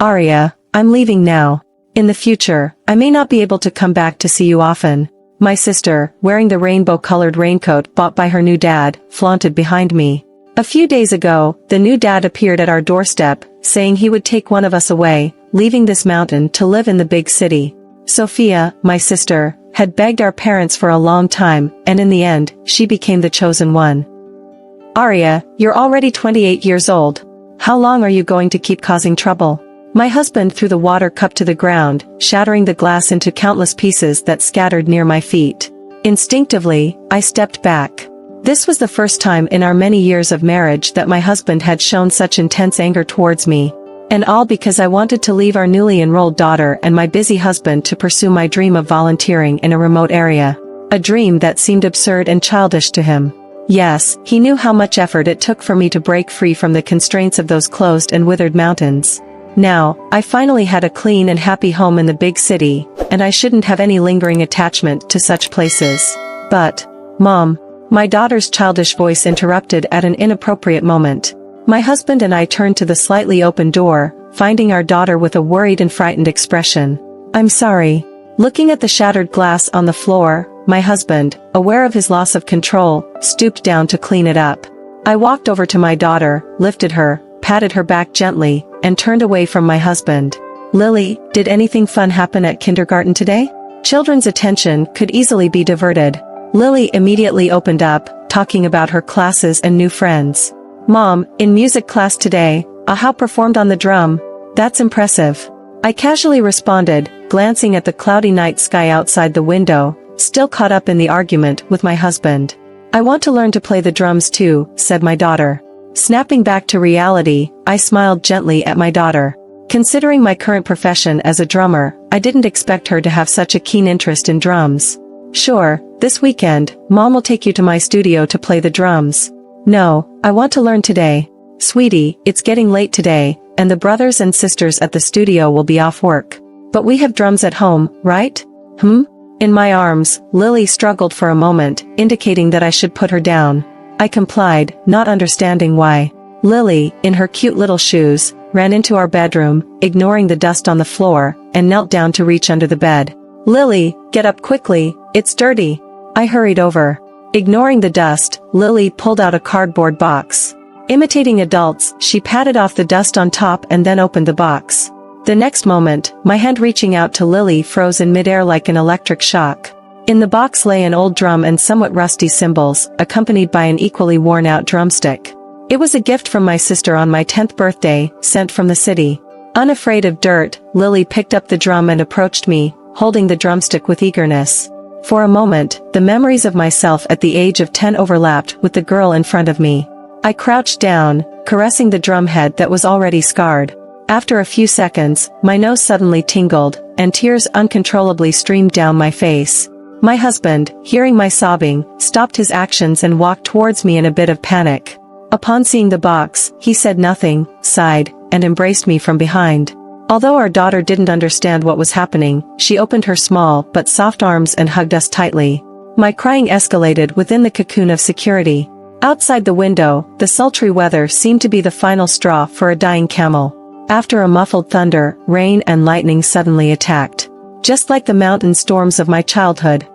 Aria, I'm leaving now. In the future, I may not be able to come back to see you often. My sister, wearing the rainbow-colored raincoat bought by her new dad, flaunted behind me. A few days ago, the new dad appeared at our doorstep, saying he would take one of us away, leaving this mountain to live in the big city. Sophia, my sister, had begged our parents for a long time, and in the end, she became the chosen one. Aria, you're already 28 years old. How long are you going to keep causing trouble? My husband threw the water cup to the ground, shattering the glass into countless pieces that scattered near my feet. Instinctively, I stepped back. This was the first time in our many years of marriage that my husband had shown such intense anger towards me. And all because I wanted to leave our newly enrolled daughter and my busy husband to pursue my dream of volunteering in a remote area. A dream that seemed absurd and childish to him. Yes, he knew how much effort it took for me to break free from the constraints of those closed and withered mountains. Now, I finally had a clean and happy home in the big city, and I shouldn't have any lingering attachment to such places. But, Mom, my daughter's childish voice interrupted at an inappropriate moment. My husband and I turned to the slightly open door, finding our daughter with a worried and frightened expression. I'm sorry. Looking at the shattered glass on the floor, my husband, aware of his loss of control, stooped down to clean it up. I walked over to my daughter, lifted her, patted her back gently, and turned away from my husband. Lily, did anything fun happen at kindergarten today? Children's attention could easily be diverted. Lily immediately opened up, talking about her classes and new friends. Mom, in music class today, Aha performed on the drum. That's impressive. I casually responded, glancing at the cloudy night sky outside the window, still caught up in the argument with my husband. I want to learn to play the drums too, said my daughter. Snapping back to reality, I smiled gently at my daughter. Considering my current profession as a drummer, I didn't expect her to have such a keen interest in drums. Sure, this weekend, Mom will take you to my studio to play the drums. No, I want to learn today. Sweetie, it's getting late today, and the brothers and sisters at the studio will be off work. But we have drums at home, right? In my arms, Lily struggled for a moment, indicating that I should put her down. I complied, not understanding why. Lily, in her cute little shoes, ran into our bedroom, ignoring the dust on the floor, and knelt down to reach under the bed. Lily, get up quickly, it's dirty. I hurried over. Ignoring the dust, Lily pulled out a cardboard box. Imitating adults, she patted off the dust on top and then opened the box. The next moment, my hand reaching out to Lily froze in midair like an electric shock. In the box lay an old drum and somewhat rusty cymbals, accompanied by an equally worn-out drumstick. It was a gift from my sister on my 10th birthday, sent from the city. Unafraid of dirt, Lily picked up the drum and approached me, holding the drumstick with eagerness. For a moment, the memories of myself at the age of 10 overlapped with the girl in front of me. I crouched down, caressing the drumhead that was already scarred. After a few seconds, my nose suddenly tingled, and tears uncontrollably streamed down my face. My husband, hearing my sobbing, stopped his actions and walked towards me in a bit of panic. Upon seeing the box, he said nothing, sighed, and embraced me from behind. Although our daughter didn't understand what was happening, she opened her small but soft arms and hugged us tightly. My crying escalated within the cocoon of security. Outside the window, the sultry weather seemed to be the final straw for a dying camel. After a muffled thunder, rain and lightning suddenly attacked. Just like the mountain storms of my childhood.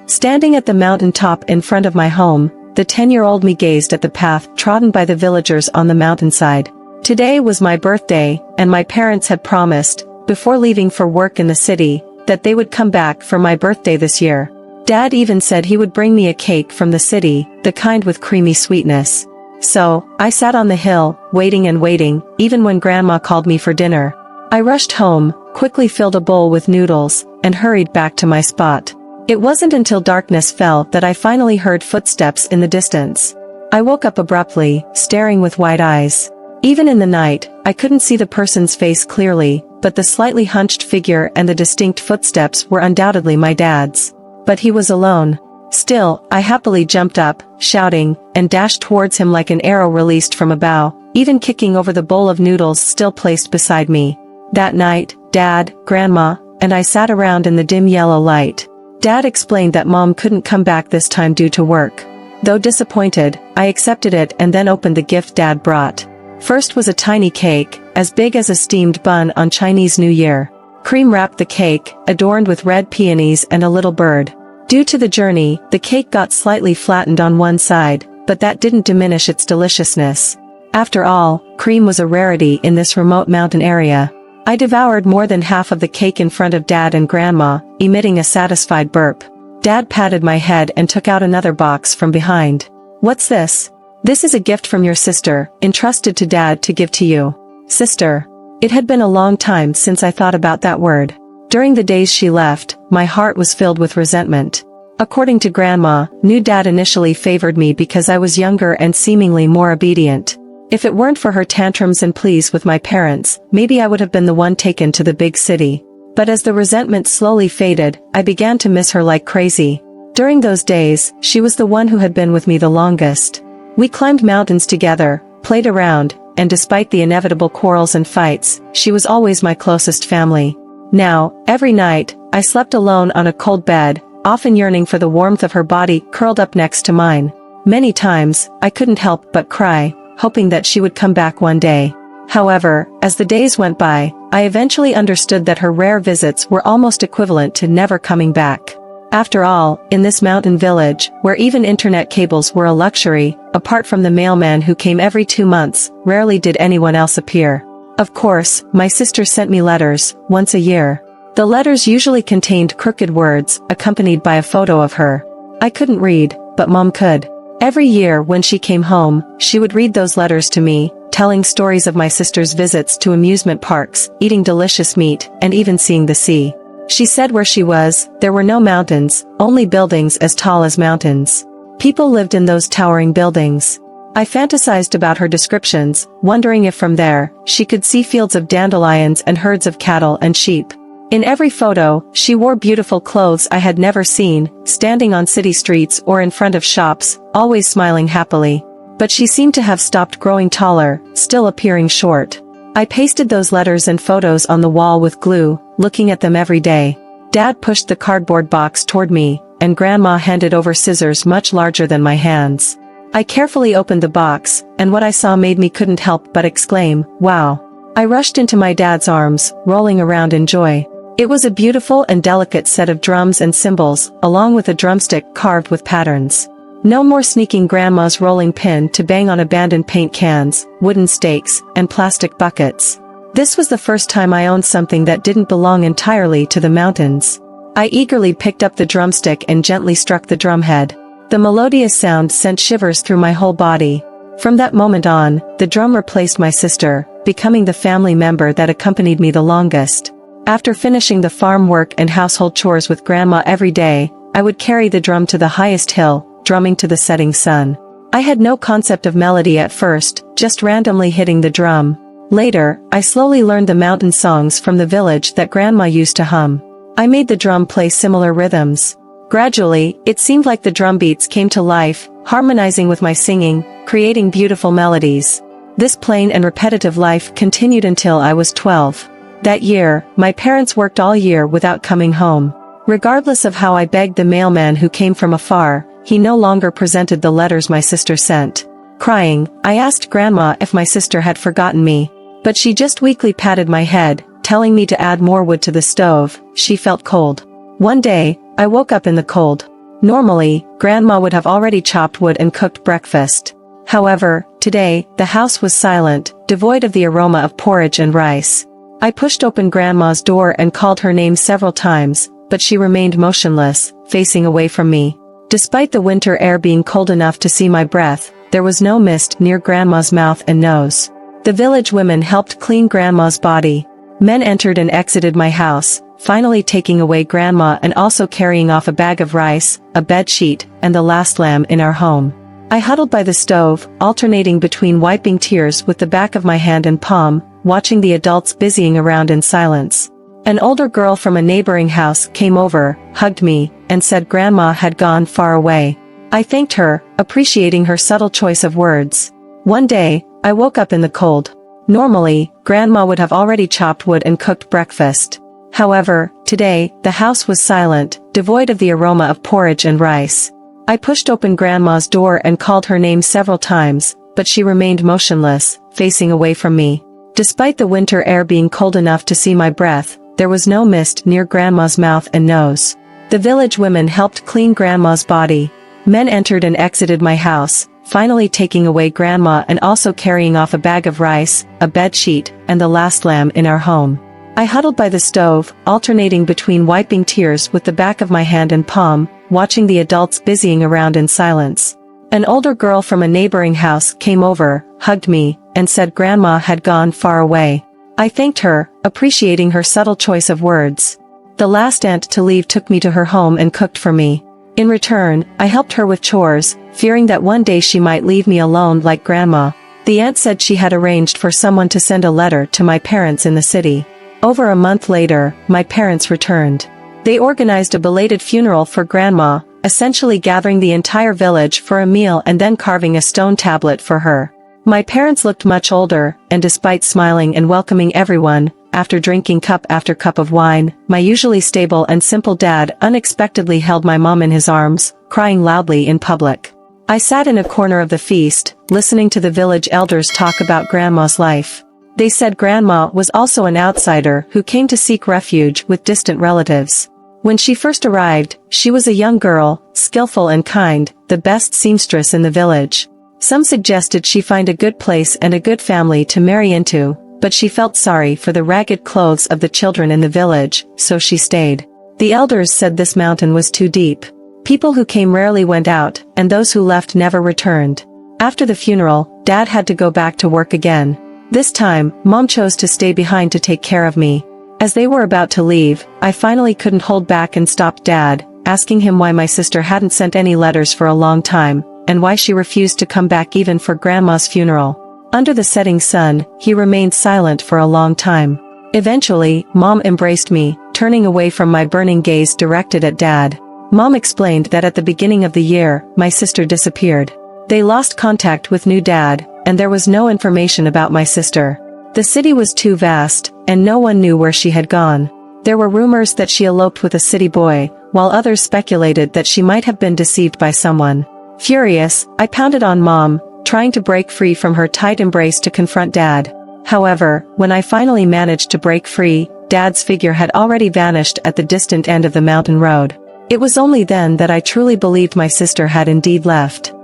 Standing at the mountain top in front of my home, the 10-year-old me gazed at the path trodden by the villagers on the mountainside. Today was my birthday, and my parents had promised, before leaving for work in the city, that they would come back for my birthday this year. Dad even said he would bring me a cake from the city, the kind with creamy sweetness. So, I sat on the hill, waiting and waiting, even when Grandma called me for dinner. I rushed home, quickly filled a bowl with noodles, and hurried back to my spot. It wasn't until darkness fell that I finally heard footsteps in the distance. I woke up abruptly, staring with wide eyes. Even in the night, I couldn't see the person's face clearly, but the slightly hunched figure and the distinct footsteps were undoubtedly my dad's. But he was alone. Still, I happily jumped up, shouting, and dashed towards him like an arrow released from a bow, even kicking over the bowl of noodles still placed beside me. That night, Dad, Grandma, and I sat around in the dim yellow light. Dad explained that Mom couldn't come back this time due to work. Though disappointed, I accepted it and then opened the gift Dad brought. First was a tiny cake, as big as a steamed bun on Chinese New Year. Cream wrapped the cake, adorned with red peonies and a little bird. Due to the journey, the cake got slightly flattened on one side, but that didn't diminish its deliciousness. After all, cream was a rarity in this remote mountain area. I devoured more than half of the cake in front of Dad and Grandma, emitting a satisfied burp. Dad patted my head and took out another box from behind. "What's this?" "This is a gift from your sister, entrusted to Dad to give to you." Sister. It had been a long time since I thought about that word. During the days she left, my heart was filled with resentment. According to Grandma, new Dad initially favored me because I was younger and seemingly more obedient. If it weren't for her tantrums and pleas with my parents, maybe I would have been the one taken to the big city. But as the resentment slowly faded, I began to miss her like crazy. During those days, she was the one who had been with me the longest. We climbed mountains together, played around, and despite the inevitable quarrels and fights, she was always my closest family. Now, every night, I slept alone on a cold bed, often yearning for the warmth of her body curled up next to mine. Many times, I couldn't help but cry, hoping that she would come back one day. However, as the days went by, I eventually understood that her rare visits were almost equivalent to never coming back. After all, in this mountain village, where even internet cables were a luxury, apart from the mailman who came every 2 months, rarely did anyone else appear. Of course, my sister sent me letters, once a year. The letters usually contained crooked words, accompanied by a photo of her. I couldn't read, but Mom could. Every year when she came home, she would read those letters to me, telling stories of my sister's visits to amusement parks, eating delicious meat, and even seeing the sea. She said where she was, there were no mountains, only buildings as tall as mountains. People lived in those towering buildings. I fantasized about her descriptions, wondering if from there, she could see fields of dandelions and herds of cattle and sheep. In every photo, she wore beautiful clothes I had never seen, standing on city streets or in front of shops, always smiling happily. But she seemed to have stopped growing taller, still appearing short. I pasted those letters and photos on the wall with glue, looking at them every day. Dad pushed the cardboard box toward me, and Grandma handed over scissors much larger than my hands. I carefully opened the box, and what I saw made me couldn't help but exclaim, "Wow." I rushed into my dad's arms, rolling around in joy. It was a beautiful and delicate set of drums and cymbals, along with a drumstick carved with patterns. No more sneaking Grandma's rolling pin to bang on abandoned paint cans, wooden stakes, and plastic buckets. This was the first time I owned something that didn't belong entirely to the mountains. I eagerly picked up the drumstick and gently struck the drumhead. The melodious sound sent shivers through my whole body. From that moment on, the drum replaced my sister, becoming the family member that accompanied me the longest. After finishing the farm work and household chores with Grandma every day, I would carry the drum to the highest hill, drumming to the setting sun. I had no concept of melody at first, just randomly hitting the drum. Later, I slowly learned the mountain songs from the village that Grandma used to hum. I made the drum play similar rhythms. Gradually, it seemed like the drum beats came to life, harmonizing with my singing, creating beautiful melodies. This plain and repetitive life continued until I was 12. That year, my parents worked all year without coming home. Regardless of how I begged the mailman who came from afar, he no longer presented the letters my sister sent. Crying, I asked Grandma if my sister had forgotten me. But she just weakly patted my head, telling me to add more wood to the stove. She felt cold. One day, I woke up in the cold. Normally, Grandma would have already chopped wood and cooked breakfast. However, today, the house was silent, devoid of the aroma of porridge and rice. I pushed open Grandma's door and called her name several times, but she remained motionless, facing away from me. Despite the winter air being cold enough to see my breath, there was no mist near Grandma's mouth and nose. The village women helped clean Grandma's body. Men entered and exited my house, finally taking away Grandma and also carrying off a bag of rice, a bed sheet, and the last lamb in our home. I huddled by the stove, alternating between wiping tears with the back of my hand and palm, watching the adults busying around in silence. An older girl from a neighboring house came over, hugged me, and said Grandma had gone far away. I thanked her, appreciating her subtle choice of words. One day, I woke up in the cold. Normally, Grandma would have already chopped wood and cooked breakfast. However, today, the house was silent, devoid of the aroma of porridge and rice. I pushed open Grandma's door and called her name several times, but she remained motionless, facing away from me. Despite the winter air being cold enough to see my breath, there was no mist near Grandma's mouth and nose. The village women helped clean Grandma's body. Men entered and exited my house, finally taking away Grandma and also carrying off a bag of rice, a bed sheet, and the last lamb in our home. I huddled by the stove, alternating between wiping tears with the back of my hand and palm, watching the adults busying around in silence. An older girl from a neighboring house came over, hugged me, and said Grandma had gone far away. I thanked her, appreciating her subtle choice of words. The last aunt to leave took me to her home and cooked for me. In return, I helped her with chores, fearing that one day she might leave me alone like Grandma. The aunt said she had arranged for someone to send a letter to my parents in the city. Over a month later, my parents returned. They organized a belated funeral for Grandma, essentially gathering the entire village for a meal and then carving a stone tablet for her. My parents looked much older, and despite smiling and welcoming everyone, after drinking cup after cup of wine, my usually stable and simple dad unexpectedly held my mom in his arms, crying loudly in public. I sat in a corner of the feast, listening to the village elders talk about Grandma's life. They said Grandma was also an outsider who came to seek refuge with distant relatives. When she first arrived, she was a young girl, skillful and kind, the best seamstress in the village. Some suggested she find a good place and a good family to marry into, but she felt sorry for the ragged clothes of the children in the village, so she stayed. The elders said this mountain was too deep. People who came rarely went out, and those who left never returned. After the funeral, Dad had to go back to work again. This time, Mom chose to stay behind to take care of me. As they were about to leave, I finally couldn't hold back and stopped Dad, asking him why my sister hadn't sent any letters for a long time, and why she refused to come back even for Grandma's funeral. Under the setting sun, he remained silent for a long time. Eventually, Mom embraced me, turning away from my burning gaze directed at Dad. Mom explained that at the beginning of the year, my sister disappeared. They lost contact with new Dad, and there was no information about my sister. The city was too vast, and no one knew where she had gone. There were rumors that she eloped with a city boy, while others speculated that she might have been deceived by someone. Furious, I pounded on Mom, trying to break free from her tight embrace to confront Dad. However, when I finally managed to break free, Dad's figure had already vanished at the distant end of the mountain road. It was only then that I truly believed my sister had indeed left.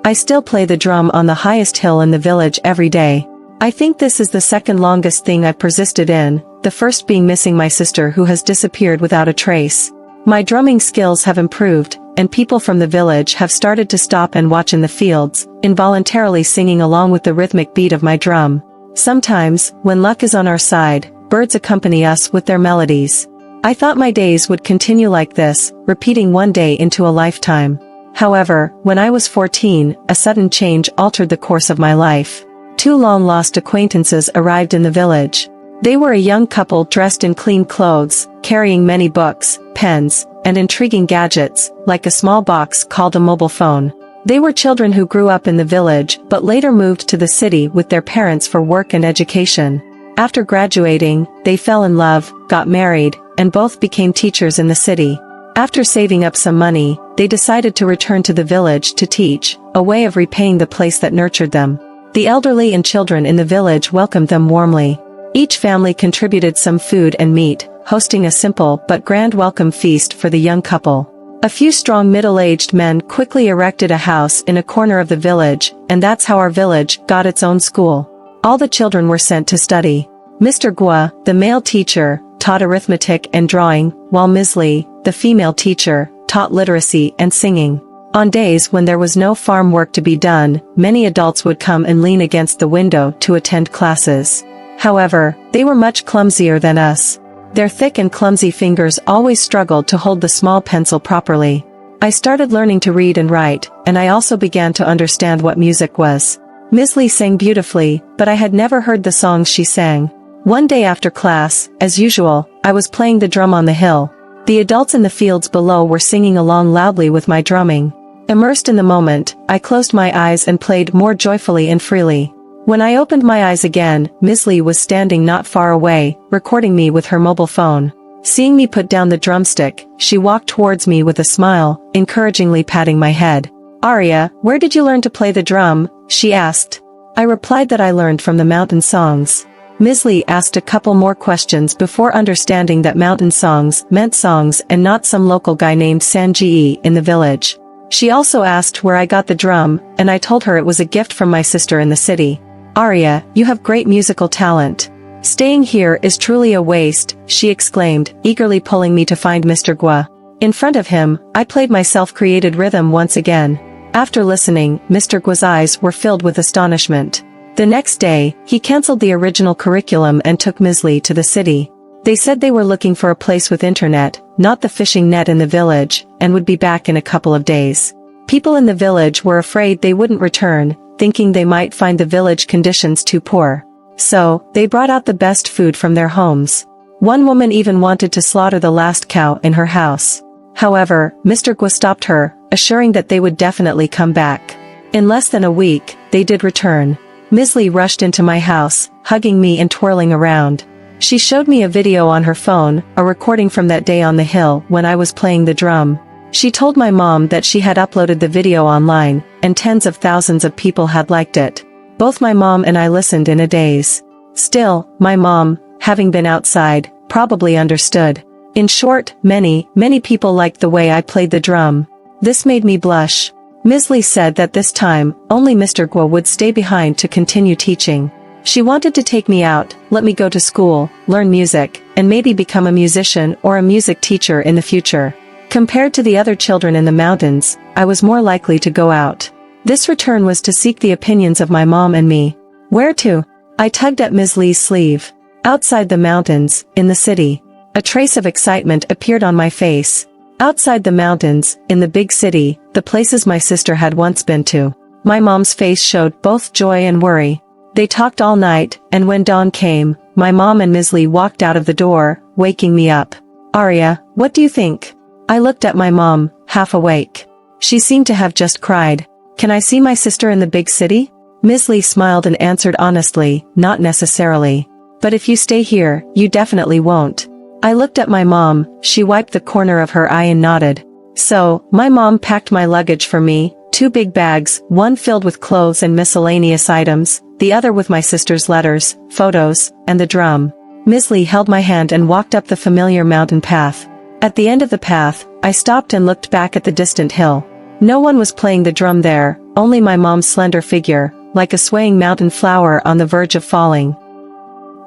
I still play the drum on the highest hill in the village every day. I think this is the second longest thing I've persisted in, the first being missing my sister who has disappeared without a trace. My drumming skills have improved, and people from the village have started to stop and watch in the fields, involuntarily singing along with the rhythmic beat of my drum. Sometimes, when luck is on our side, birds accompany us with their melodies. I thought my days would continue like this, repeating one day into a lifetime. However, when I was 14, a sudden change altered the course of my life. Two long-lost acquaintances arrived in the village. They were a young couple dressed in clean clothes, carrying many books, pens, and intriguing gadgets, like a small box called a mobile phone. They were children who grew up in the village but later moved to the city with their parents for work and education. After graduating, they fell in love, got married, and both became teachers in the city. After saving up some money, they decided to return to the village to teach, a way of repaying the place that nurtured them. The elderly and children in the village welcomed them warmly. Each family contributed some food and meat, hosting a simple but grand welcome feast for the young couple. A few strong middle-aged men quickly erected a house in a corner of the village, and that's how our village got its own school. All the children were sent to study. Mr. Gua, the male teacher, taught arithmetic and drawing, while Ms. Lee, the female teacher, taught literacy and singing. On days when there was no farm work to be done, many adults would come and lean against the window to attend classes. However, they were much clumsier than us. Their thick and clumsy fingers always struggled to hold the small pencil properly. I started learning to read and write, and I also began to understand what music was. Ms. Lee sang beautifully, but I had never heard the songs she sang. One day after class, as usual, I was playing the drum on the hill. The adults in the fields below were singing along loudly with my drumming. Immersed in the moment, I closed my eyes and played more joyfully and freely. When I opened my eyes again, Ms. Lee was standing not far away, recording me with her mobile phone. Seeing me put down the drumstick, she walked towards me with a smile, encouragingly patting my head. "Aria, where did you learn to play the drum?" she asked. I replied that I learned from the mountain songs. Ms. Lee asked a couple more questions before understanding that mountain songs meant songs and not some local guy named Sanjii in the village. She also asked where I got the drum, and I told her it was a gift from my sister in the city. "Aria, you have great musical talent. Staying here is truly a waste," she exclaimed, eagerly pulling me to find Mr. Gua. In front of him, I played my self-created rhythm once again. After listening, Mr. Gua's eyes were filled with astonishment. The next day, he cancelled the original curriculum and took Ms. Lee to the city. They said they were looking for a place with internet, not the fishing net in the village, and would be back in a couple of days. People in the village were afraid they wouldn't return, thinking they might find the village conditions too poor. So, they brought out the best food from their homes. One woman even wanted to slaughter the last cow in her house. However, Mr. Gua stopped her, assuring that they would definitely come back. In less than a week, they did return. Ms. Lee rushed into my house, hugging me and twirling around. She showed me a video on her phone, a recording from that day on the hill when I was playing the drum. She told my mom that she had uploaded the video online, and tens of thousands of people had liked it. Both my mom and I listened in a daze. Still, my mom, having been outside, probably understood. In short, many people liked the way I played the drum. This made me blush. Ms. Lee said that this time, only Mr. Gua would stay behind to continue teaching. She wanted to take me out, let me go to school, learn music, and maybe become a musician or a music teacher in the future. Compared to the other children in the mountains, I was more likely to go out. This return was to seek the opinions of my mom and me. Where to? I tugged at Ms. Lee's sleeve. Outside the mountains, in the city. A trace of excitement appeared on my face. Outside the mountains, in the big city, the places my sister had once been to. My mom's face showed both joy and worry. They talked all night, and when dawn came, my mom and Ms. Lee walked out of the door, waking me up. "Aria, what do you think?" I looked at my mom, half awake. She seemed to have just cried. "Can I see my sister in the big city?" Ms. Lee smiled and answered honestly, "Not necessarily. But if you stay here, you definitely won't." I looked at my mom, she wiped the corner of her eye and nodded. So, my mom packed my luggage for me, 2 big bags, one filled with clothes and miscellaneous items, the other with my sister's letters, photos, and the drum. Ms. Lee held my hand and walked up the familiar mountain path. At the end of the path, I stopped and looked back at the distant hill. No one was playing the drum there, only my mom's slender figure, like a swaying mountain flower on the verge of falling.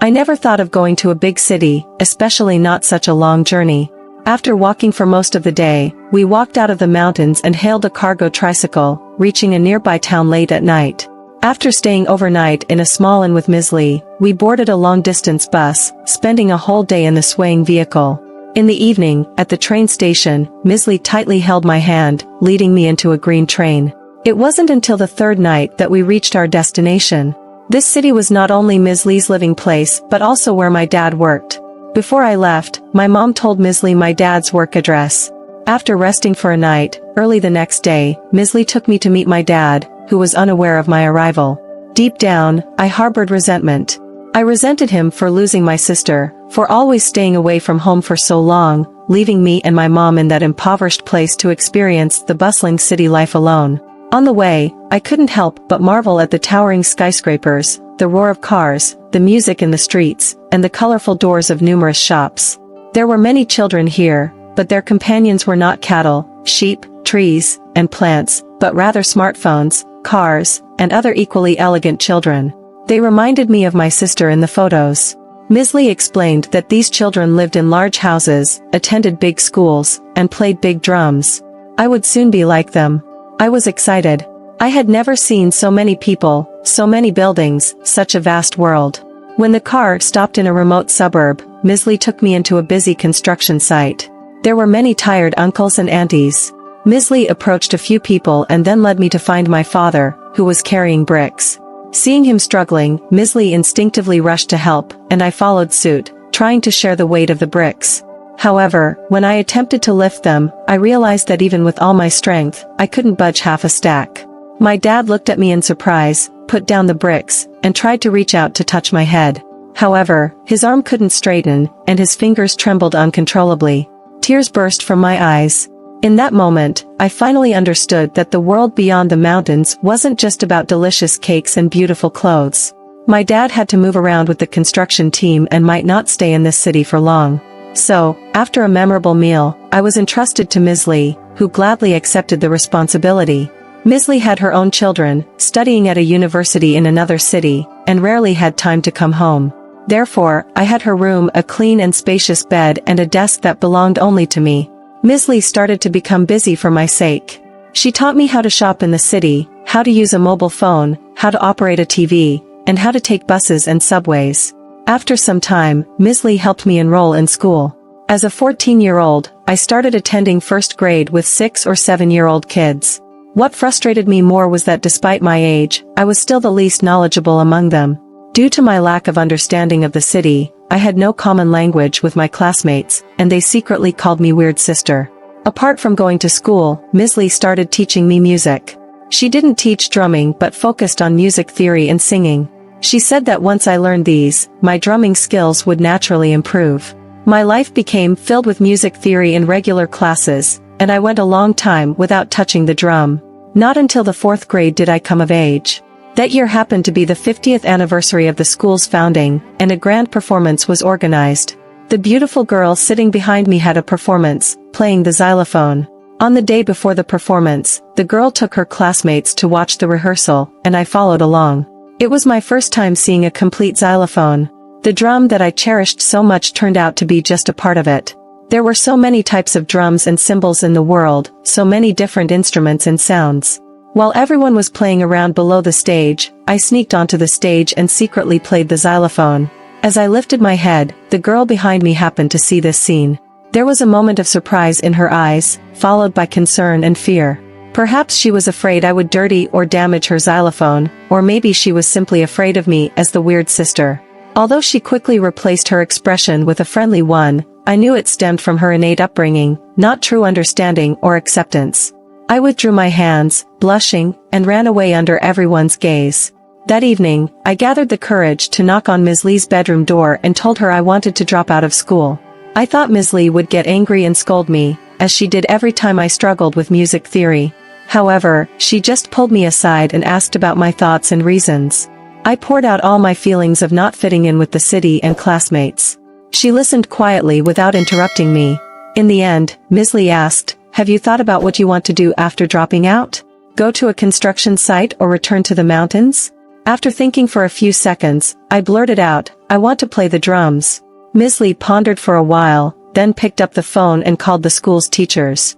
I never thought of going to a big city, especially not such a long journey. After walking for most of the day, we walked out of the mountains and hailed a cargo tricycle, reaching a nearby town late at night. After staying overnight in a small inn with Ms. Lee, we boarded a long-distance bus, spending a whole day in the swaying vehicle. In the evening, at the train station, Ms. Lee tightly held my hand, leading me into a green train. It wasn't until the 3rd night that we reached our destination. This city was not only Ms. Lee's living place but also where my dad worked. Before I left, my mom told Ms. Lee my dad's work address. After resting for a night, early the next day, Ms. Lee took me to meet my dad, who was unaware of my arrival. Deep down, I harbored resentment. I resented him for losing my sister, for always staying away from home for so long, leaving me and my mom in that impoverished place to experience the bustling city life alone. On the way, I couldn't help but marvel at the towering skyscrapers, the roar of cars, the music in the streets, and the colorful doors of numerous shops. There were many children here, but their companions were not cattle, sheep, trees, and plants, but rather smartphones, cars, and other equally elegant children. They reminded me of my sister in the photos. Ms. Lee explained that these children lived in large houses, attended big schools, and played big drums. I would soon be like them. I was excited. I had never seen so many people, so many buildings, such a vast world. When the car stopped in a remote suburb, Ms. Lee took me into a busy construction site. There were many tired uncles and aunties. Ms. Lee approached a few people and then led me to find my father, who was carrying bricks. Seeing him struggling, Ms. Lee instinctively rushed to help, and I followed suit, trying to share the weight of the bricks. However, when I attempted to lift them, I realized that even with all my strength, I couldn't budge half a stack. My dad looked at me in surprise, put down the bricks, and tried to reach out to touch my head. However, his arm couldn't straighten, and his fingers trembled uncontrollably. Tears burst from my eyes. In that moment, I finally understood that the world beyond the mountains wasn't just about delicious cakes and beautiful clothes. My dad had to move around with the construction team and might not stay in this city for long. So, after a memorable meal, I was entrusted to Ms. Lee, who gladly accepted the responsibility. Ms. Lee had her own children, studying at a university in another city, and rarely had time to come home. Therefore, I had her room, a clean and spacious bed and a desk that belonged only to me. Ms. Lee started to become busy for my sake. She taught me how to shop in the city, how to use a mobile phone, how to operate a TV, and how to take buses and subways. After some time, Ms. Lee helped me enroll in school. As a 14-year-old, I started attending first grade with 6 or 7-year-old kids. What frustrated me more was that despite my age, I was still the least knowledgeable among them. Due to my lack of understanding of the city, I had no common language with my classmates, and they secretly called me Weird Sister. Apart from going to school, Ms. Lee started teaching me music. She didn't teach drumming but focused on music theory and singing. She said that once I learned these, my drumming skills would naturally improve. My life became filled with music theory in regular classes, and I went a long time without touching the drum. Not until the 4th grade did I come of age. That year happened to be the 50th anniversary of the school's founding, and a grand performance was organized. The beautiful girl sitting behind me had a performance, playing the xylophone. On the day before the performance, the girl took her classmates to watch the rehearsal, and I followed along. It was my first time seeing a complete xylophone. The drum that I cherished so much turned out to be just a part of it. There were so many types of drums and cymbals in the world, so many different instruments and sounds. While everyone was playing around below the stage, I sneaked onto the stage and secretly played the xylophone. As I lifted my head, the girl behind me happened to see this scene. There was a moment of surprise in her eyes, followed by concern and fear. Perhaps she was afraid I would dirty or damage her xylophone, or maybe she was simply afraid of me as the weird sister. Although she quickly replaced her expression with a friendly one, I knew it stemmed from her innate upbringing, not true understanding or acceptance. I withdrew my hands, blushing, and ran away under everyone's gaze. That evening, I gathered the courage to knock on Ms. Lee's bedroom door and told her I wanted to drop out of school. I thought Ms. Lee would get angry and scold me, as she did every time I struggled with music theory. However, she just pulled me aside and asked about my thoughts and reasons. I poured out all my feelings of not fitting in with the city and classmates. She listened quietly without interrupting me. In the end, Ms. Lee asked, "Have you thought about what you want to do after dropping out? Go to a construction site or return to the mountains?" After thinking for a few seconds, I blurted out, "I want to play the drums." Ms. Lee pondered for a while, then picked up the phone and called the school's teachers.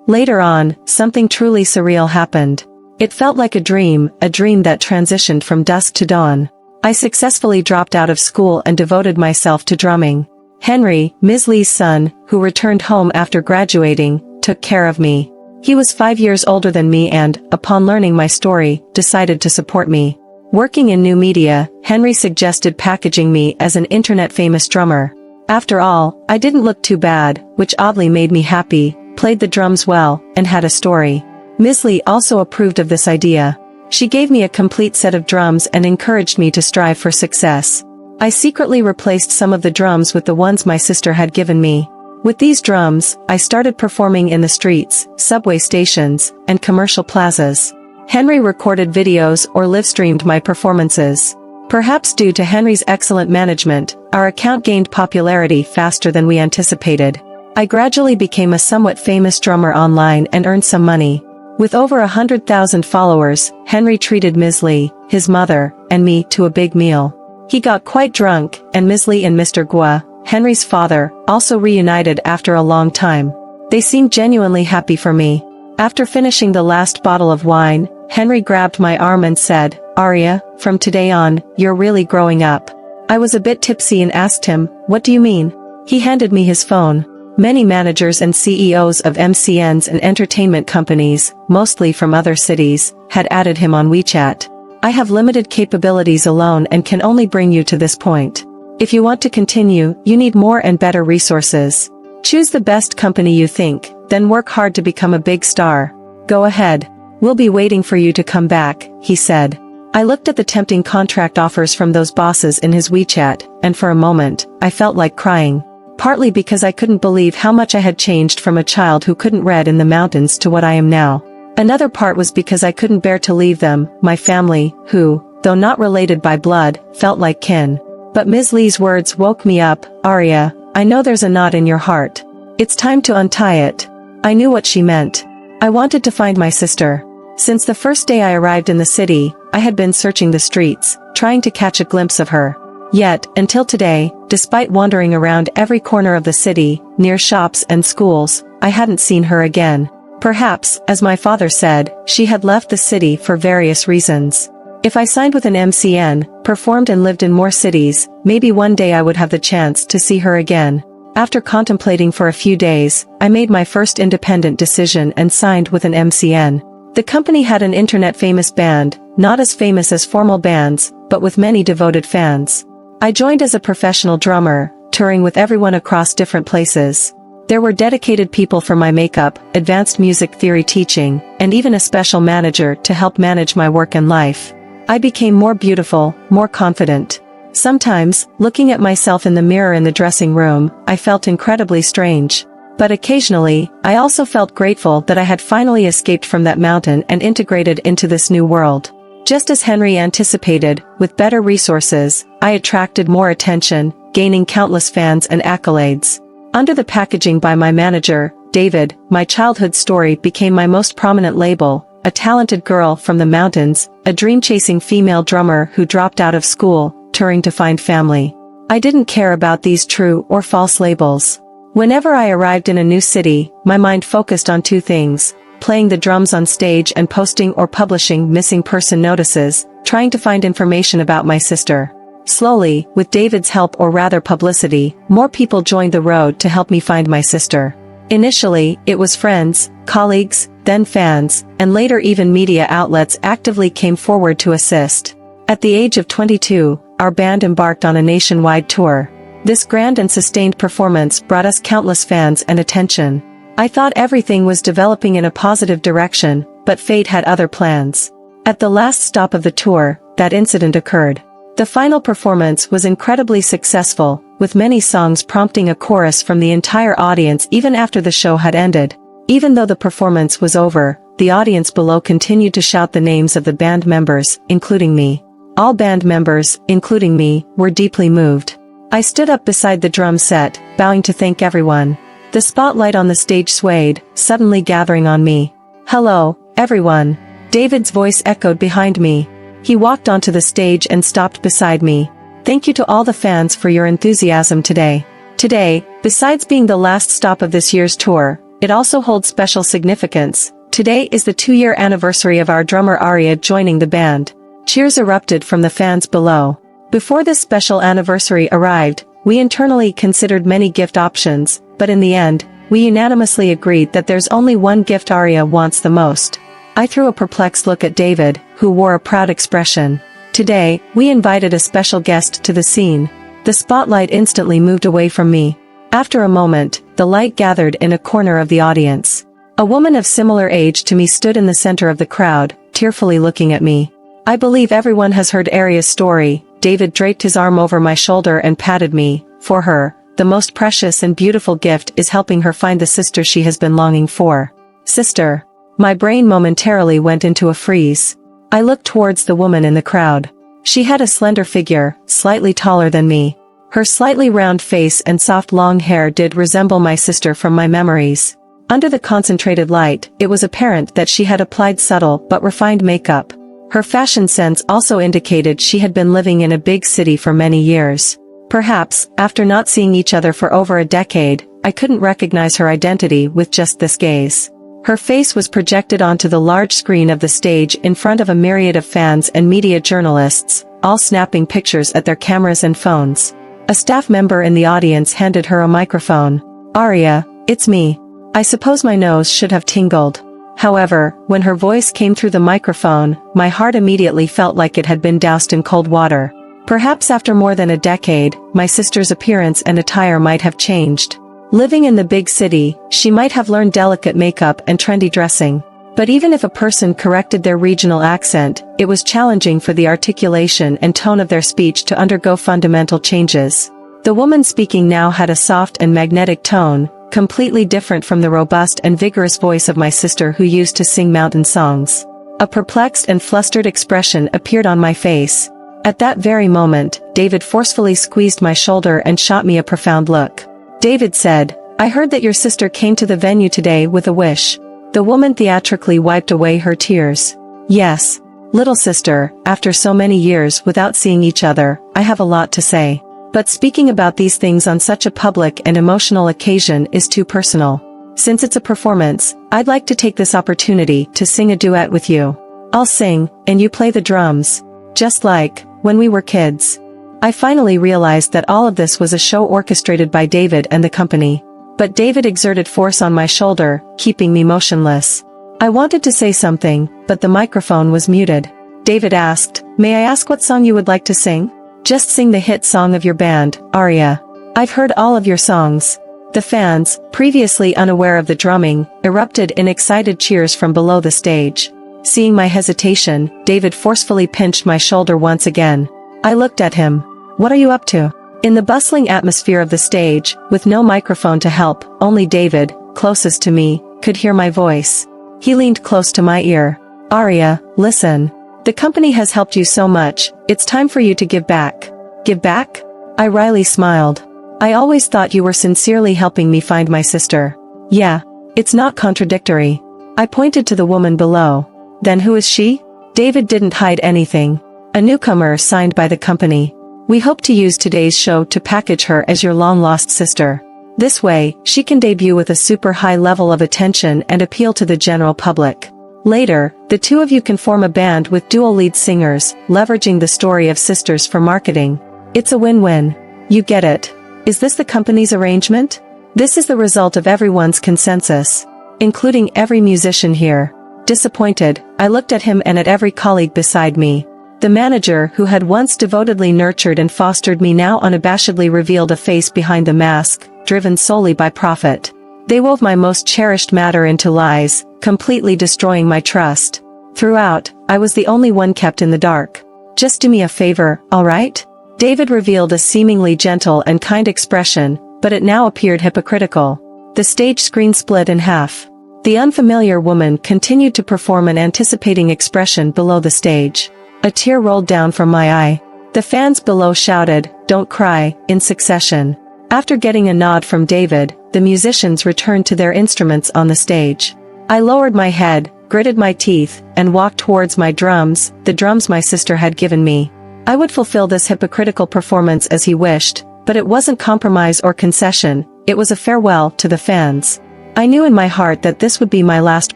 Later on, something truly surreal happened. It felt like a dream that transitioned from dusk to dawn. I successfully dropped out of school and devoted myself to drumming. Henry, Ms. Lee's son, who returned home after graduating, took care of me. He was 5 years older than me and, upon learning my story, decided to support me. Working in new media, Henry suggested packaging me as an internet-famous drummer. After all, I didn't look too bad, which oddly made me happy, played the drums well, and had a story. Ms. Lee also approved of this idea. She gave me a complete set of drums and encouraged me to strive for success. I secretly replaced some of the drums with the ones my sister had given me. With these drums, I started performing in the streets, subway stations, and commercial plazas. Henry recorded videos or live-streamed my performances. Perhaps due to Henry's excellent management, our account gained popularity faster than we anticipated. I gradually became a somewhat famous drummer online and earned some money. With over 100,000 followers, Henry treated Ms. Lee, his mother, and me to a big meal. He got quite drunk, and Ms. Lee and Mr. Gua, Henry's father, also reunited after a long time. They seemed genuinely happy for me. After finishing the last bottle of wine, Henry grabbed my arm and said, "Aria, from today on, you're really growing up." I was a bit tipsy and asked him, "What do you mean?" He handed me his phone. Many managers and CEOs of MCNs and entertainment companies, mostly from other cities, had added him on WeChat. "I have limited capabilities alone and can only bring you to this point. If you want to continue, you need more and better resources. Choose the best company you think, then work hard to become a big star. Go ahead. We'll be waiting for you to come back," he said. I looked at the tempting contract offers from those bosses in his WeChat, and for a moment, I felt like crying. partly because I couldn't believe how much I had changed from a child who couldn't read in the mountains to what I am now. Another part was because I couldn't bear to leave them, my family, who, though not related by blood, felt like kin. But Ms. Lee's words woke me up. Aria, I know there's a knot in your heart. It's time to untie it. I knew what she meant. I wanted to find my sister. Since the first day I arrived in the city, I had been searching the streets, trying to catch a glimpse of her. Yet, until today, despite wandering around every corner of the city, near shops and schools, I hadn't seen her again. Perhaps, as my father said, she had left the city for various reasons. If I signed with an MCN, performed and lived in more cities, maybe one day I would have the chance to see her again. After contemplating for a few days, I made my first independent decision and signed with an MCN. The company had an internet-famous band, not as famous as formal bands, but with many devoted fans. I joined as a professional drummer, touring with everyone across different places. There were dedicated people for my makeup, advanced music theory teaching, and even a special manager to help manage my work and life. I became more beautiful, more confident. Sometimes, looking at myself in the mirror in the dressing room, I felt incredibly strange. But occasionally, I also felt grateful that I had finally escaped from that mountain and integrated into this new world. Just as Henry anticipated, with better resources, I attracted more attention, gaining countless fans and accolades. Under the packaging by my manager, David, my childhood story became my most prominent label, a talented girl from the mountains, a dream-chasing female drummer who dropped out of school, touring to find family. I didn't care about these true or false labels. Whenever I arrived in a new city, my mind focused on two things: playing the drums on stage and posting or publishing missing person notices, trying to find information about my sister. Slowly, with David's help or rather publicity, more people joined the road to help me find my sister. Initially, it was friends, colleagues, then fans, and later even media outlets actively came forward to assist. At the age of 22, our band embarked on a nationwide tour. This grand and sustained performance brought us countless fans and attention. I thought everything was developing in a positive direction, but fate had other plans. At the last stop of the tour, that incident occurred. The final performance was incredibly successful, with many songs prompting a chorus from the entire audience even after the show had ended. Even though the performance was over, the audience below continued to shout the names of the band members, including me. All band members, including me, were deeply moved. I stood up beside the drum set, bowing to thank everyone. The spotlight on the stage swayed, suddenly gathering on me. "Hello, everyone." David's voice echoed behind me. He walked onto the stage and stopped beside me. "Thank you to all the fans for your enthusiasm today. Today, besides being the last stop of this year's tour, it also holds special significance. Today is the 2-year anniversary of our drummer Aria joining the band." Cheers erupted from the fans below. Before this special anniversary arrived, we internally considered many gift options, but in the end, we unanimously agreed that there's only one gift Aria wants the most. I threw a perplexed look at David, who wore a proud expression. Today, we invited a special guest to the scene. The spotlight instantly moved away from me. After a moment, the light gathered in a corner of the audience. A woman of similar age to me stood in the center of the crowd, tearfully looking at me. "I believe everyone has heard Aria's story." David draped his arm over my shoulder and patted me. "For her, the most precious and beautiful gift is helping her find the sister she has been longing for." Sister. My brain momentarily went into a freeze. I looked towards the woman in the crowd. She had a slender figure, slightly taller than me. Her slightly round face and soft long hair did resemble my sister from my memories. Under the concentrated light, it was apparent that she had applied subtle but refined makeup. Her fashion sense also indicated she had been living in a big city for many years. Perhaps, after not seeing each other for over a decade, I couldn't recognize her identity with just this gaze. Her face was projected onto the large screen of the stage in front of a myriad of fans and media journalists, all snapping pictures at their cameras and phones. A staff member in the audience handed her a microphone. "Aria, it's me." I suppose my nose should have tingled. However, when her voice came through the microphone, my heart immediately felt like it had been doused in cold water. Perhaps after more than a decade, my sister's appearance and attire might have changed. Living in the big city, she might have learned delicate makeup and trendy dressing. But even if a person corrected their regional accent, it was challenging for the articulation and tone of their speech to undergo fundamental changes. The woman speaking now had a soft and magnetic tone, completely different from the robust and vigorous voice of my sister who used to sing mountain songs. A perplexed and flustered expression appeared on my face. At that very moment, David forcefully squeezed my shoulder and shot me a profound look. David said, "I heard that your sister came to the venue today with a wish." The woman theatrically wiped away her tears. "Yes, little sister, after so many years without seeing each other, I have a lot to say. But speaking about these things on such a public and emotional occasion is too personal. Since it's a performance, I'd like to take this opportunity to sing a duet with you. I'll sing, and you play the drums. Just like when we were kids." I finally realized that all of this was a show orchestrated by David and the company. But David exerted force on my shoulder, keeping me motionless. I wanted to say something, but the microphone was muted. David asked, "May I ask what song you would like to sing?" "Just sing the hit song of your band, Aria. I've heard all of your songs." The fans, previously unaware of the drumming, erupted in excited cheers from below the stage. Seeing my hesitation, David forcefully pinched my shoulder once again. I looked at him. "What are you up to?" In the bustling atmosphere of the stage, with no microphone to help, only David, closest to me, could hear my voice. He leaned close to my ear. "Aria, listen. The company has helped you so much, it's time for you to give back." "Give back?" I wryly smiled. "I always thought you were sincerely helping me find my sister." "Yeah, it's not contradictory." I pointed to the woman below. "Then who is she?" David didn't hide anything. "A newcomer signed by the company. We hope to use today's show to package her as your long-lost sister. This way, she can debut with a super high level of attention and appeal to the general public. Later, the two of you can form a band with dual lead singers, leveraging the story of sisters for marketing. It's a win-win. You get it. Is this the company's arrangement?" "This is the result of everyone's consensus, including every musician here." Disappointed, I looked at him and at every colleague beside me. The manager who had once devotedly nurtured and fostered me now unabashedly revealed a face behind the mask, driven solely by profit. They wove my most cherished matter into lies, completely destroying my trust. Throughout, I was the only one kept in the dark. "Just do me a favor, all right?" David revealed a seemingly gentle and kind expression, but it now appeared hypocritical. The stage screen split in half. The unfamiliar woman continued to perform an anticipating expression below the stage. A tear rolled down from my eye. The fans below shouted, "Don't cry," in succession. After getting a nod from David, the musicians returned to their instruments on the stage. I lowered my head, gritted my teeth, and walked towards my drums, the drums my sister had given me. I would fulfill this hypocritical performance as he wished, but it wasn't compromise or concession, it was a farewell to the fans. I knew in my heart that this would be my last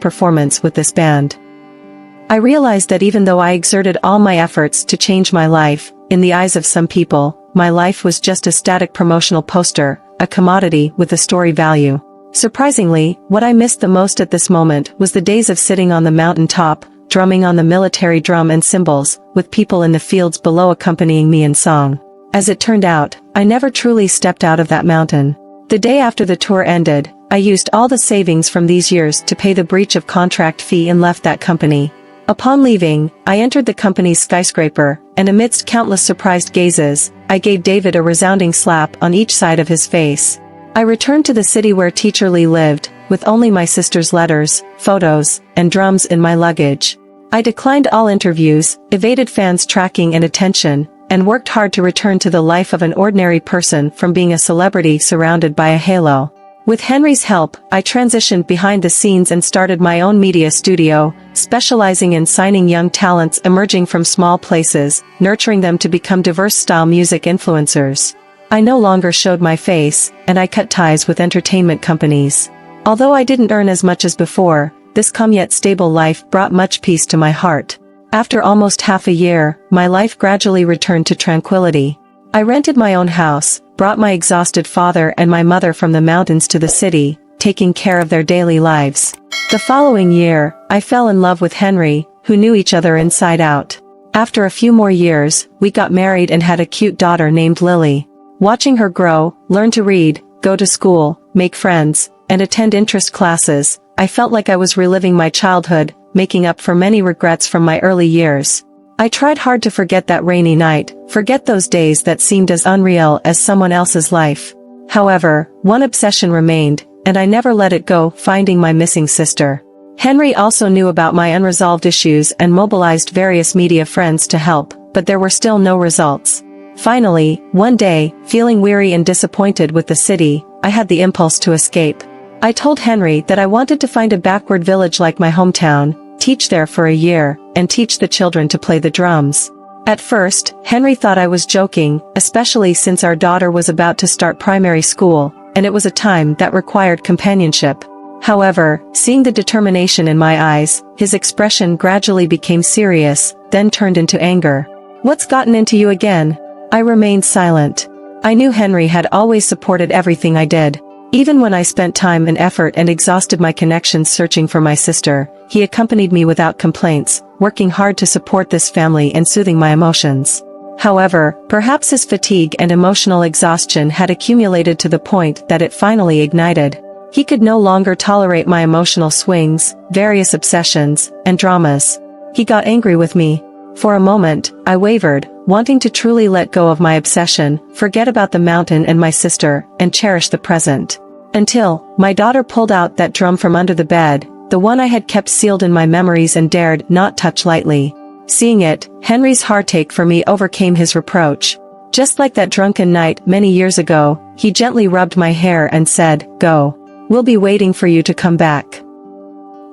performance with this band. I realized that even though I exerted all my efforts to change my life, in the eyes of some people, my life was just a static promotional poster, a commodity with a story value. Surprisingly, what I missed the most at this moment was the days of sitting on the mountain top, drumming on the military drum and cymbals, with people in the fields below accompanying me in song. As it turned out, I never truly stepped out of that mountain. The day after the tour ended, I used all the savings from these years to pay the breach of contract fee and left that company. Upon leaving, I entered the company's skyscraper, and amidst countless surprised gazes, I gave David a resounding slap on each side of his face. I returned to the city where Teacher Lee lived, with only my sister's letters, photos, and drums in my luggage. I declined all interviews, evaded fans' tracking and attention, and worked hard to return to the life of an ordinary person from being a celebrity surrounded by a halo. With Henry's help, I transitioned behind the scenes and started my own media studio, specializing in signing young talents emerging from small places, nurturing them to become diverse-style music influencers. I no longer showed my face, and I cut ties with entertainment companies. Although I didn't earn as much as before, this calm yet stable life brought much peace to my heart. After almost half a year, my life gradually returned to tranquility. I rented my own house, brought my exhausted father and my mother from the mountains to the city, taking care of their daily lives. The following year, I fell in love with Henry, who knew each other inside out. After a few more years, we got married and had a cute daughter named Lily. Watching her grow, learn to read, go to school, make friends, and attend interest classes, I felt like I was reliving my childhood, making up for many regrets from my early years. I tried hard to forget that rainy night, forget those days that seemed as unreal as someone else's life. However, one obsession remained, and I never let it go, finding my missing sister. Henry also knew about my unresolved issues and mobilized various media friends to help, but there were still no results. Finally, one day, feeling weary and disappointed with the city, I had the impulse to escape. I told Henry that I wanted to find a backward village like my hometown, teach there for a year, and teach the children to play the drums. At first, Henry thought I was joking, especially since our daughter was about to start primary school, and it was a time that required companionship. However, seeing the determination in my eyes, his expression gradually became serious, then turned into anger. "What's gotten into you again?" I remained silent. I knew Henry had always supported everything I did. Even when I spent time and effort and exhausted my connections searching for my sister, he accompanied me without complaints, working hard to support this family and soothing my emotions. However, perhaps his fatigue and emotional exhaustion had accumulated to the point that it finally ignited. He could no longer tolerate my emotional swings, various obsessions, and dramas. He got angry with me. For a moment, I wavered, wanting to truly let go of my obsession, forget about the mountain and my sister, and cherish the present. Until, my daughter pulled out that drum from under the bed, the one I had kept sealed in my memories and dared not touch lightly. Seeing it, Henry's heartache for me overcame his reproach. Just like that drunken night many years ago, he gently rubbed my hair and said, "Go. We'll be waiting for you to come back."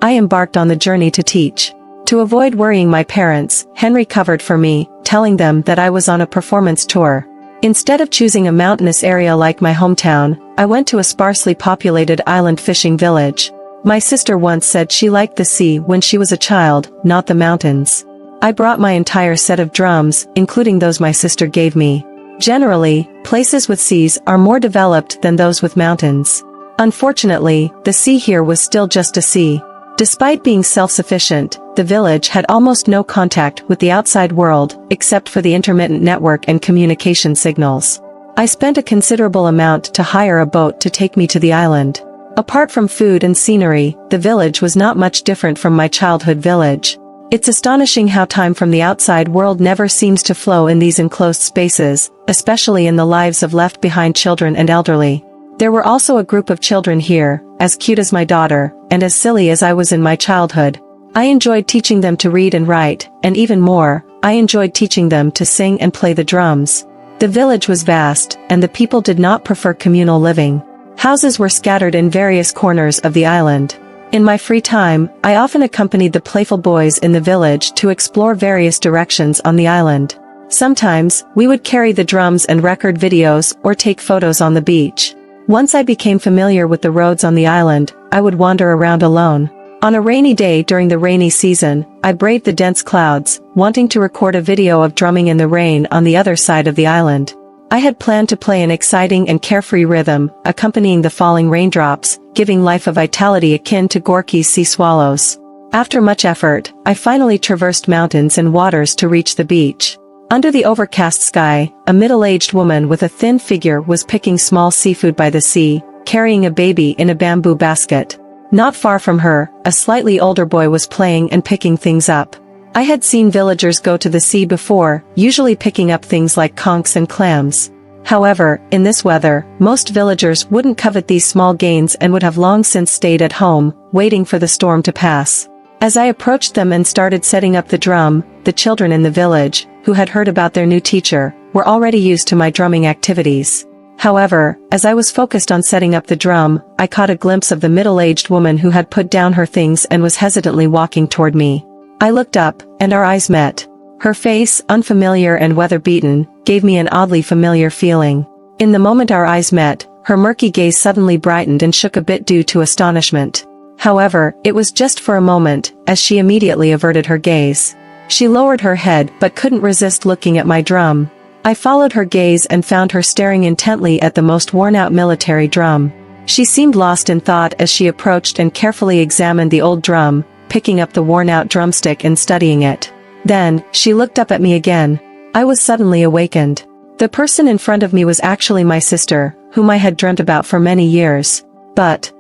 I embarked on the journey to teach. To avoid worrying my parents, Henry covered for me, telling them that I was on a performance tour. Instead of choosing a mountainous area like my hometown, I went to a sparsely populated island fishing village. My sister once said she liked the sea when she was a child, not the mountains. I brought my entire set of drums, including those my sister gave me. Generally, places with seas are more developed than those with mountains. Unfortunately, the sea here was still just a sea. Despite being self-sufficient, the village had almost no contact with the outside world, except for the intermittent network and communication signals. I spent a considerable amount to hire a boat to take me to the island. Apart from food and scenery, the village was not much different from my childhood village. It's astonishing how time from the outside world never seems to flow in these enclosed spaces, especially in the lives of left-behind children and elderly. There were also a group of children here, as cute as my daughter, and as silly as I was in my childhood. I enjoyed teaching them to read and write, and even more, I enjoyed teaching them to sing and play the drums. The village was vast, and the people did not prefer communal living. Houses were scattered in various corners of the island. In my free time, I often accompanied the playful boys in the village to explore various directions on the island. Sometimes, we would carry the drums and record videos or take photos on the beach. Once I became familiar with the roads on the island, I would wander around alone. On a rainy day during the rainy season, I braved the dense clouds, wanting to record a video of drumming in the rain on the other side of the island. I had planned to play an exciting and carefree rhythm, accompanying the falling raindrops, giving life a vitality akin to Gorky's sea swallows. After much effort, I finally traversed mountains and waters to reach the beach. Under the overcast sky, a middle-aged woman with a thin figure was picking small seafood by the sea, carrying a baby in a bamboo basket. Not far from her, a slightly older boy was playing and picking things up. I had seen villagers go to the sea before, usually picking up things like conchs and clams. However, in this weather, most villagers wouldn't covet these small gains and would have long since stayed at home, waiting for the storm to pass. As I approached them and started setting up the drum, the children in the village, who had heard about their new teacher, were already used to my drumming activities. However, as I was focused on setting up the drum, I caught a glimpse of the middle-aged woman who had put down her things and was hesitantly walking toward me. I looked up, and our eyes met. Her face, unfamiliar and weather-beaten, gave me an oddly familiar feeling. In the moment our eyes met, her murky gaze suddenly brightened and shook a bit due to astonishment. However, it was just for a moment, as she immediately averted her gaze. She lowered her head but couldn't resist looking at my drum. I followed her gaze and found her staring intently at the most worn-out military drum. She seemed lost in thought as she approached and carefully examined the old drum, picking up the worn-out drumstick and studying it. Then, she looked up at me again. I was suddenly awakened. The person in front of me was actually my sister, whom I had dreamt about for many years. But,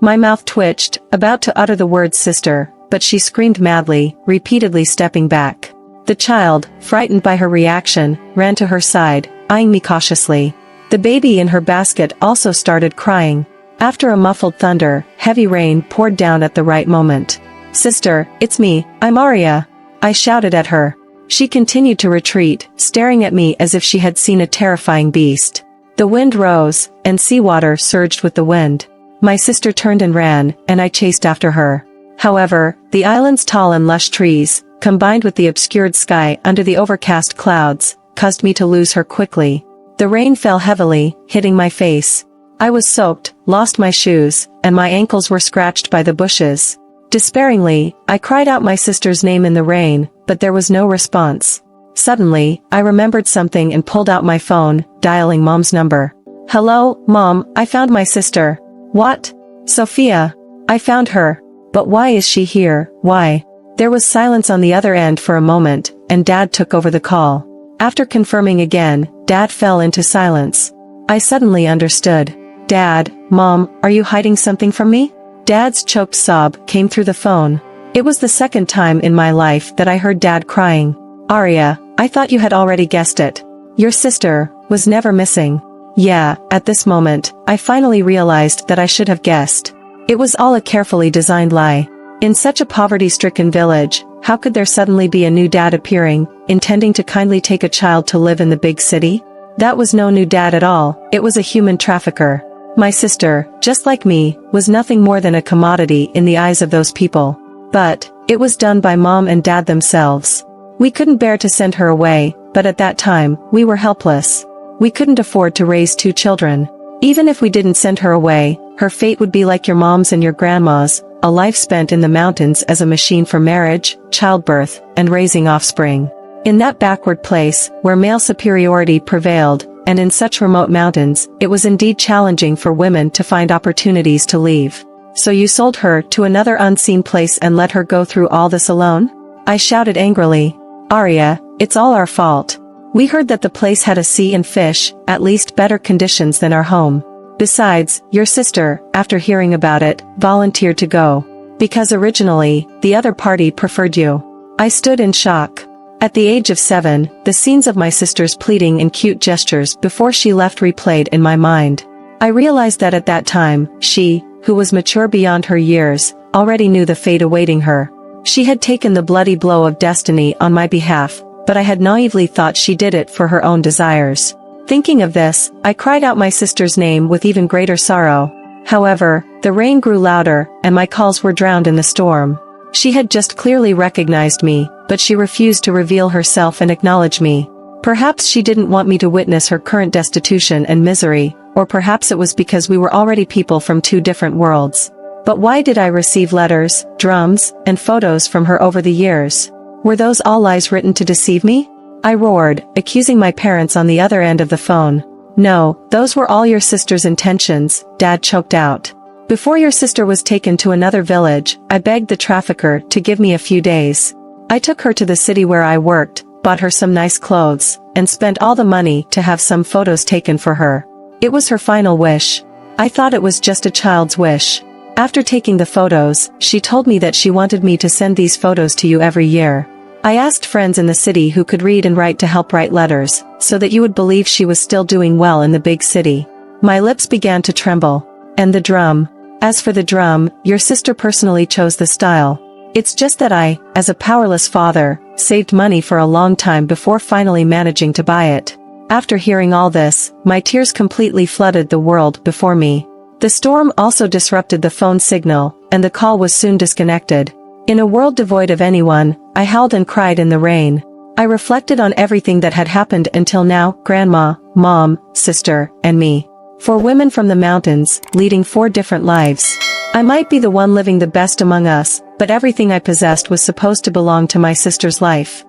my mouth twitched, about to utter the word sister, but she screamed madly, repeatedly stepping back. The child, frightened by her reaction, ran to her side, eyeing me cautiously. The baby in her basket also started crying. After a muffled thunder, heavy rain poured down at the right moment. "Sister, it's me, I'm Aria," I shouted at her. She continued to retreat, staring at me as if she had seen a terrifying beast. The wind rose, and seawater surged with the wind. My sister turned and ran, and I chased after her. However, the island's tall and lush trees, combined with the obscured sky under the overcast clouds, caused me to lose her quickly. The rain fell heavily, hitting my face. I was soaked, lost my shoes, and my ankles were scratched by the bushes. Despairingly, I cried out my sister's name in the rain, but there was no response. Suddenly, I remembered something and pulled out my phone, dialing Mom's number. "Hello, Mom, I found my sister." "What? Sophia? I found her. But why is she here, why?" There was silence on the other end for a moment, and Dad took over the call. After confirming again, Dad fell into silence. I suddenly understood. "Dad, Mom, are you hiding something from me?" Dad's choked sob came through the phone. It was the second time in my life that I heard Dad crying. "Aria, I thought you had already guessed it. Your sister was never missing." Yeah, at this moment, I finally realized that I should have guessed. It was all a carefully designed lie. In such a poverty-stricken village, how could there suddenly be a new dad appearing, intending to kindly take a child to live in the big city? That was no new dad at all, it was a human trafficker. My sister, just like me, was nothing more than a commodity in the eyes of those people. But, it was done by Mom and Dad themselves. We couldn't bear to send her away, but at that time, we were helpless. We couldn't afford to raise 2 children. Even if we didn't send her away, her fate would be like your mom's and your grandma's, a life spent in the mountains as a machine for marriage, childbirth, and raising offspring. In that backward place, where male superiority prevailed, and in such remote mountains, it was indeed challenging for women to find opportunities to leave. "So you sold her to another unseen place and let her go through all this alone?" I shouted angrily. "Aria, it's all our fault. We heard that the place had a sea and fish, at least better conditions than our home. Besides, your sister, after hearing about it, volunteered to go. Because originally, the other party preferred you." I stood in shock. At the age of 7, the scenes of my sister's pleading and cute gestures before she left replayed in my mind. I realized that at that time, she, who was mature beyond her years, already knew the fate awaiting her. She had taken the bloody blow of destiny on my behalf, but I had naively thought she did it for her own desires. Thinking of this, I cried out my sister's name with even greater sorrow. However, the rain grew louder, and my calls were drowned in the storm. She had just clearly recognized me, but she refused to reveal herself and acknowledge me. Perhaps she didn't want me to witness her current destitution and misery, or perhaps it was because we were already people from 2 different worlds. But why did I receive letters, drums, and photos from her over the years? Were those all lies written to deceive me? I roared, accusing my parents on the other end of the phone. "No, those were all your sister's intentions," Dad choked out. "Before your sister was taken to another village, I begged the trafficker to give me a few days. I took her to the city where I worked, bought her some nice clothes, and spent all the money to have some photos taken for her. It was her final wish. I thought it was just a child's wish. After taking the photos, she told me that she wanted me to send these photos to you every year. I asked friends in the city who could read and write to help write letters, so that you would believe she was still doing well in the big city." My lips began to tremble. "And the drum? As for the drum, your sister personally chose the style. It's just that I, as a powerless father, saved money for a long time before finally managing to buy it." After hearing all this, my tears completely flooded the world before me. The storm also disrupted the phone signal, and the call was soon disconnected. In a world devoid of anyone, I howled and cried in the rain. I reflected on everything that had happened until now: Grandma, Mom, sister, and me. 4 women from the mountains, leading 4 different lives. I might be the one living the best among us, but everything I possessed was supposed to belong to my sister's life.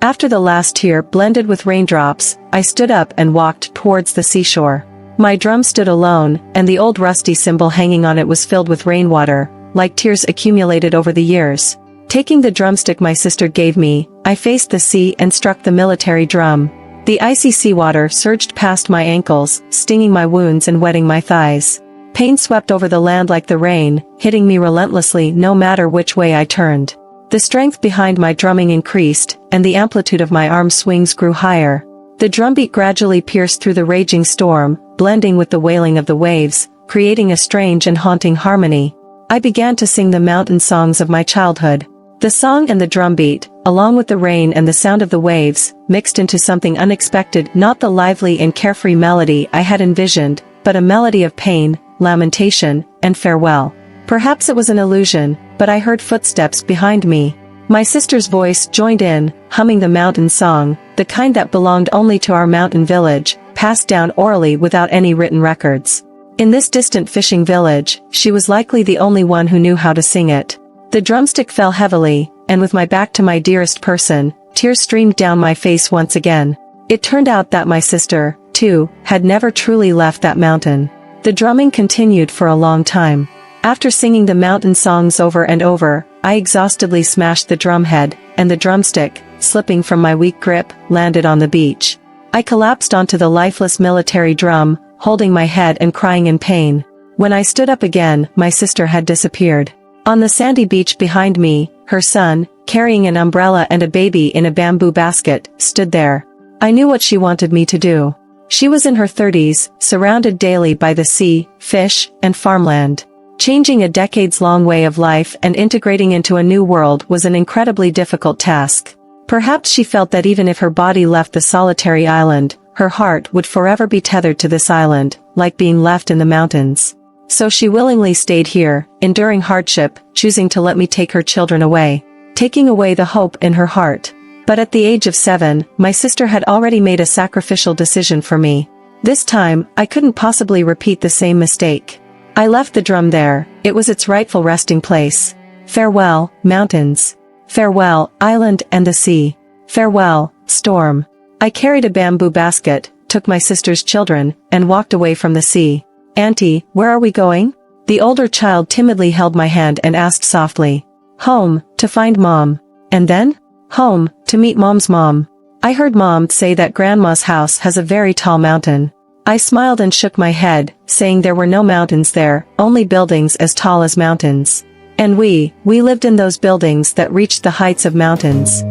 After the last tear blended with raindrops, I stood up and walked towards the seashore. My drum stood alone, and the old rusty cymbal hanging on it was filled with rainwater, like tears accumulated over the years. Taking the drumstick my sister gave me, I faced the sea and struck the military drum. The icy seawater surged past my ankles, stinging my wounds and wetting my thighs. Pain swept over the land like the rain, hitting me relentlessly no matter which way I turned. The strength behind my drumming increased, and the amplitude of my arm swings grew higher. The drumbeat gradually pierced through the raging storm, blending with the wailing of the waves, creating a strange and haunting harmony. I began to sing the mountain songs of my childhood. The song and the drumbeat, along with the rain and the sound of the waves, mixed into something unexpected, not the lively and carefree melody I had envisioned, but a melody of pain, lamentation, and farewell. Perhaps it was an illusion, but I heard footsteps behind me. My sister's voice joined in, humming the mountain song, the kind that belonged only to our mountain village, passed down orally without any written records. In this distant fishing village, she was likely the only one who knew how to sing it. The drumstick fell heavily, and with my back to my dearest person, tears streamed down my face once again. It turned out that my sister, too, had never truly left that mountain. The drumming continued for a long time. After singing the mountain songs over and over, I exhaustedly smashed the drumhead, and the drumstick, slipping from my weak grip, landed on the beach. I collapsed onto the lifeless military drum, holding my head and crying in pain. When I stood up again, my sister had disappeared. On the sandy beach behind me, her son, carrying an umbrella and a baby in a bamboo basket, stood there. I knew what she wanted me to do. She was in her 30s, surrounded daily by the sea, fish, and farmland. Changing a decades-long way of life and integrating into a new world was an incredibly difficult task. Perhaps she felt that even if her body left the solitary island, her heart would forever be tethered to this island, like being left in the mountains. So she willingly stayed here, enduring hardship, choosing to let me take her children away, taking away the hope in her heart. But at the age of 7, my sister had already made a sacrificial decision for me. This time, I couldn't possibly repeat the same mistake. I left the drum there, it was its rightful resting place. Farewell, mountains. Farewell, island and the sea. Farewell, storm. I carried a bamboo basket, took my sister's children, and walked away from the sea. Auntie, where are we going? The older child timidly held my hand and asked softly. Home, to find Mom. And then? Home, to meet Mom's mom. I heard Mom say that Grandma's house has a very tall mountain. I smiled and shook my head, saying there were no mountains there, only buildings as tall as mountains. And we lived in those buildings that reached the heights of mountains.